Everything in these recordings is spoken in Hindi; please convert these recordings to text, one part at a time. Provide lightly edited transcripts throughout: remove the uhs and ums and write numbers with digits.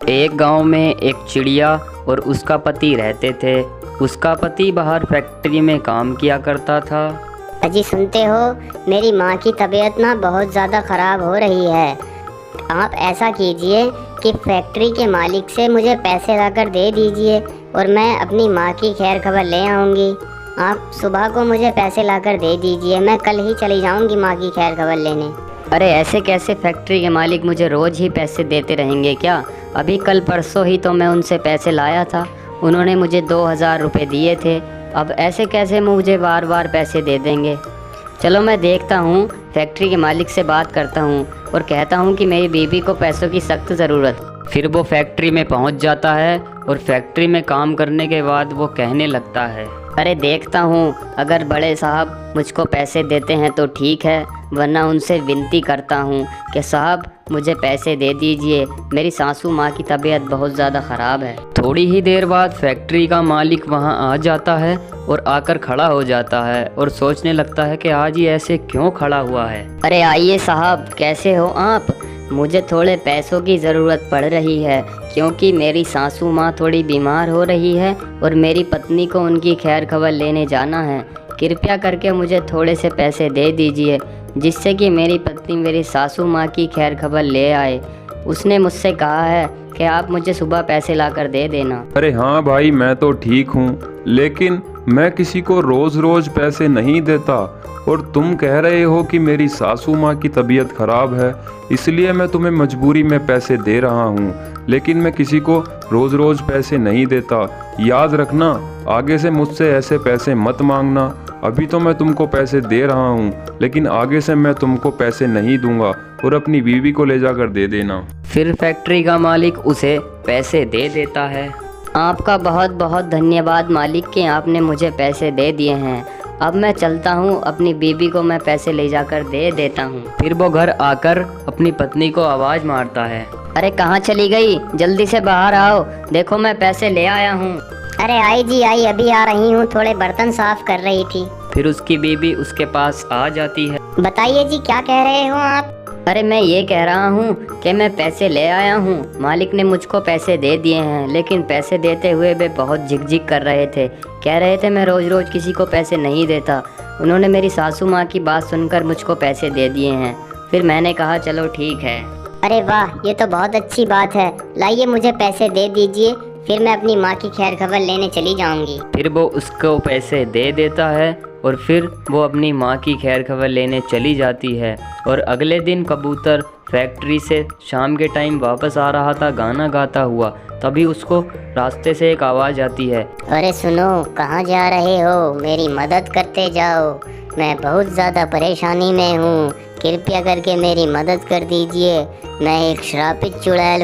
एक गांव में एक चिड़िया और उसका पति रहते थे। उसका पति बाहर फैक्ट्री में काम किया करता था। अजी सुनते हो, मेरी माँ की तबीयत ना बहुत ज़्यादा ख़राब हो रही है। आप ऐसा कीजिए कि फैक्ट्री के मालिक से मुझे पैसे लाकर दे दीजिए और मैं अपनी माँ की खैर खबर ले आऊँगी। आप सुबह को मुझे पैसे लाकर दे दीजिए, मैं कल ही चली जाऊँगी माँ की खैर खबर लेने। अरे ऐसे कैसे, फैक्ट्री के मालिक मुझे रोज़ ही पैसे देते रहेंगे क्या? अभी कल परसों ही तो मैं उनसे पैसे लाया था, उन्होंने मुझे 2000 रुपये दिए थे। अब ऐसे कैसे मुझे बार बार पैसे दे देंगे? चलो मैं देखता हूँ, फैक्ट्री के मालिक से बात करता हूँ और कहता हूँ कि मेरी बीवी को पैसों की सख्त ज़रूरत। फिर वो फैक्ट्री में पहुँच जाता है और फैक्ट्री में काम करने के बाद वो कहने लगता है, अरे देखता हूँ, अगर बड़े साहब मुझको पैसे देते हैं तो ठीक है, वरना उनसे विनती करता हूँ कि साहब मुझे पैसे दे दीजिए, मेरी सासू माँ की तबीयत बहुत ज़्यादा ख़राब है। थोड़ी ही देर बाद फैक्ट्री का मालिक वहाँ आ जाता है और आकर खड़ा हो जाता है और सोचने लगता है कि आज ये ऐसे क्यों खड़ा हुआ है। अरे आइए साहब, कैसे हो आप? मुझे थोड़े पैसों की ज़रूरत पड़ रही है क्योंकि मेरी सासू माँ थोड़ी बीमार हो रही है और मेरी पत्नी को उनकी खैर खबर लेने जाना है। कृपया करके मुझे थोड़े से पैसे दे दीजिए जिससे कि मेरी पत्नी मेरी सासू माँ की खैर खबर ले आए। उसने मुझसे कहा है कि आप मुझे सुबह पैसे लाकर दे देना। अरे हाँ भाई, मैं तो ठीक हूँ, लेकिन मैं किसी को रोज़ रोज़ पैसे नहीं देता और तुम कह रहे हो कि मेरी सासू माँ की तबीयत ख़राब है, इसलिए मैं तुम्हें मजबूरी में पैसे दे रहा हूँ, लेकिन मैं किसी को रोज़ रोज़ पैसे नहीं देता। याद रखना, आगे से मुझसे ऐसे पैसे मत मांगना। अभी तो मैं तुमको पैसे दे रहा हूँ, लेकिन आगे से मैं तुमको पैसे नहीं दूंगा और अपनी बीवी को ले जाकर दे देना। फिर फैक्ट्री का मालिक उसे पैसे दे देता है। आपका बहुत बहुत धन्यवाद मालिक कि आपने मुझे पैसे दे दिए हैं। अब मैं चलता हूँ, अपनी बीवी को मैं पैसे ले जाकर दे देता हूँ। फिर वो घर आकर अपनी पत्नी को आवाज़ मारता है, अरे कहाँ चली गई? जल्दी से बाहर आओ, देखो मैं पैसे ले आया हूँ। अरे आई जी आई, अभी आ रही हूँ, थोड़े बर्तन साफ कर रही थी। फिर उसकी बीवी उसके पास आ जाती है। बताइए जी, क्या कह रहे हो आप? अरे मैं ये कह रहा हूँ कि मैं पैसे ले आया हूँ, मालिक ने मुझको पैसे दे दिए हैं, लेकिन पैसे देते हुए वे बहुत झिकझिक कर रहे थे। कह रहे थे मैं रोज़ रोज़ किसी को पैसे नहीं देता। उन्होंने मेरी सासू माँ की बात सुनकर मुझको पैसे दे दिए हैं। फिर मैंने कहा चलो ठीक है। अरे वाह, ये तो बहुत अच्छी बात है। लाइए मुझे पैसे दे दीजिए, फिर मैं अपनी माँ की खैर खबर लेने चली जाऊंगी। फिर वो उसको पैसे दे देता है और फिर वो अपनी माँ की खैर खबर लेने चली जाती है। और अगले दिन कबूतर फैक्ट्री से शाम के टाइम वापस आ रहा था गाना गाता हुआ, तभी उसको रास्ते से एक आवाज़ आती है, अरे सुनो, कहाँ जा रहे हो? मेरी मदद करते जाओ, मैं बहुत ज़्यादा परेशानी में हूँ, कृपया करके मेरी मदद कर दीजिए। मैं एक श्रापित चुड़ैल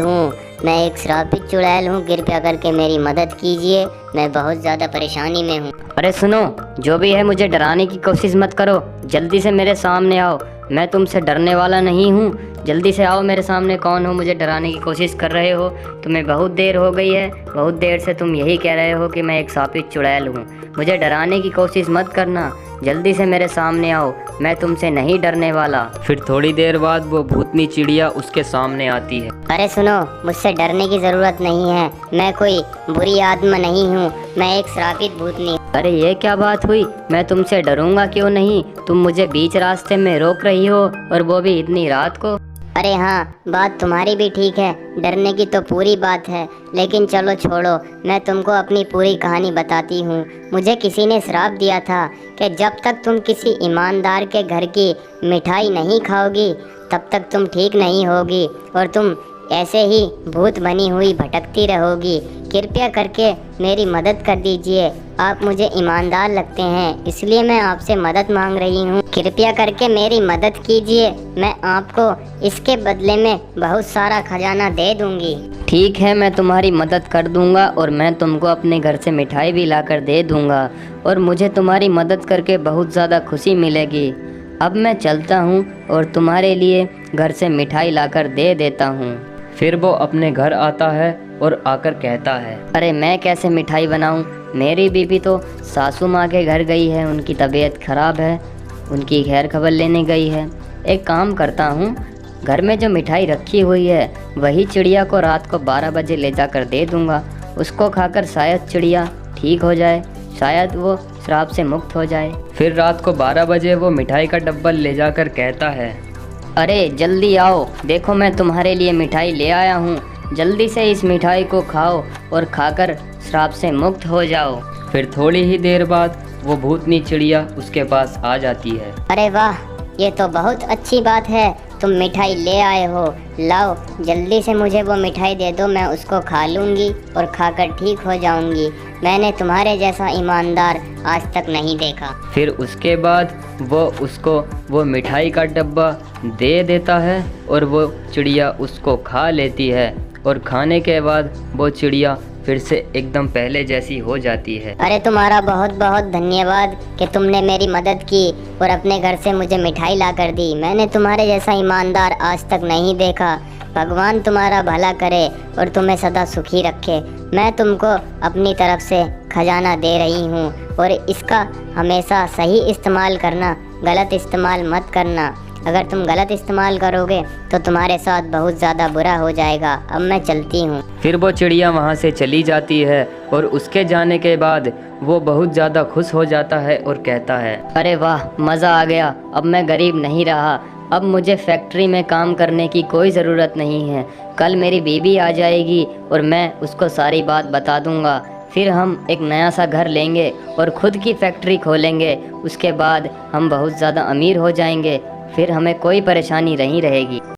हूँ, कृपया करके मेरी मदद कीजिए, मैं बहुत ज़्यादा परेशानी में हूँ। अरे सुनो, जो भी है मुझे डराने की कोशिश मत करो, जल्दी से मेरे सामने आओ, मैं तुमसे डरने वाला नहीं हूँ। जल्दी से आओ मेरे सामने, कौन हो? मुझे डराने की कोशिश कर रहे हो? तुम्हें बहुत देर हो गई है, बहुत देर से तुम यही कह रहे हो कि मैं एक श्रापित चुड़ैल हूँ। मुझे डराने की कोशिश मत करना, जल्दी से मेरे सामने आओ, मैं तुमसे नहीं डरने वाला। फिर थोड़ी देर बाद वो भूतनी चिड़िया उसके सामने आती है। अरे सुनो, मुझसे डरने की ज़रूरत नहीं है, मैं कोई बुरी आत्मा नहीं हूँ, मैं एक श्रापित भूतनी। अरे ये क्या बात हुई? मैं तुमसे डरूंगा क्यों नहीं? तुम मुझे बीच रास्ते में रोक रही हो और वो भी इतनी रात को। अरे हाँ, बात तुम्हारी भी ठीक है, डरने की तो पूरी बात है, लेकिन चलो छोड़ो, मैं तुमको अपनी पूरी कहानी बताती हूँ। मुझे किसी ने श्राप दिया था कि जब तक तुम किसी ईमानदार के घर की मिठाई नहीं खाओगी तब तक तुम ठीक नहीं होगी और तुम ऐसे ही भूत बनी हुई भटकती रहोगी। कृपया करके मेरी मदद कर दीजिए, आप मुझे ईमानदार लगते हैं, इसलिए मैं आपसे मदद मांग रही हूँ। कृपया करके मेरी मदद कीजिए, मैं आपको इसके बदले में बहुत सारा खजाना दे दूँगी। ठीक है, मैं तुम्हारी मदद कर दूंगा और मैं तुमको अपने घर से मिठाई भी लाकर दे दूंगा और मुझे तुम्हारी मदद करके बहुत ज़्यादा खुशी मिलेगी। अब मैं चलता हूँ और तुम्हारे लिए घर से मिठाई लाकर दे देता हूँ। फिर वो अपने घर आता है और आकर कहता है, अरे मैं कैसे मिठाई बनाऊँ? मेरी बीवी तो सासू माँ के घर गई है, उनकी तबीयत ख़राब है, उनकी खैर खबर लेने गई है। एक काम करता हूँ, घर में जो मिठाई रखी हुई है वही चिड़िया को रात को 12 बजे ले जाकर दे दूंगा। उसको खाकर शायद चिड़िया ठीक हो जाए, शायद वो श्राप से मुक्त हो जाए। फिर रात को 12 बजे वो मिठाई का डब्बा ले जाकर कहता है, अरे जल्दी आओ, देखो मैं तुम्हारे लिए मिठाई ले आया हूँ, जल्दी से इस मिठाई को खाओ और खाकर श्राप से मुक्त हो जाओ। फिर थोड़ी ही देर बाद वो भूतनी चिड़िया उसके पास आ जाती है। अरे वाह, ये तो बहुत अच्छी बात है, तुम मिठाई ले आए हो। लाओ जल्दी से मुझे वो मिठाई दे दो, मैं उसको खा लूँगी और खाकर ठीक हो जाऊँगी। मैंने तुम्हारे जैसा ईमानदार आज तक नहीं देखा। फिर उसके बाद वो उसको वो मिठाई का डब्बा दे देता है और वो चिड़िया उसको खा लेती है और खाने के बाद वो चिड़िया फिर से एकदम पहले जैसी हो जाती है। अरे तुम्हारा बहुत बहुत धन्यवाद कि तुमने मेरी मदद की और अपने घर से मुझे मिठाई ला कर दी। मैंने तुम्हारे जैसा ईमानदार आज तक नहीं देखा। भगवान तुम्हारा भला करे और तुम्हें सदा सुखी रखे। मैं तुमको अपनी तरफ से खजाना दे रही हूँ और इसका हमेशा सही इस्तेमाल करना, गलत इस्तेमाल मत करना। अगर तुम गलत इस्तेमाल करोगे तो तुम्हारे साथ बहुत ज़्यादा बुरा हो जाएगा। अब मैं चलती हूँ। फिर वो चिड़िया वहाँ से चली जाती है और उसके जाने के बाद वो बहुत ज़्यादा खुश हो जाता है और कहता है, अरे वाह, मज़ा आ गया, अब मैं गरीब नहीं रहा। अब मुझे फैक्ट्री में काम करने की कोई ज़रूरत नहीं है। कल मेरी बीवी आ जाएगी और मैं उसको सारी बात बता दूँगा। फिर हम एक नया सा घर लेंगे और ख़ुद की फैक्ट्री खोलेंगे। उसके बाद हम बहुत ज़्यादा अमीर हो जाएंगे। फिर हमें कोई परेशानी नहीं रहेगी।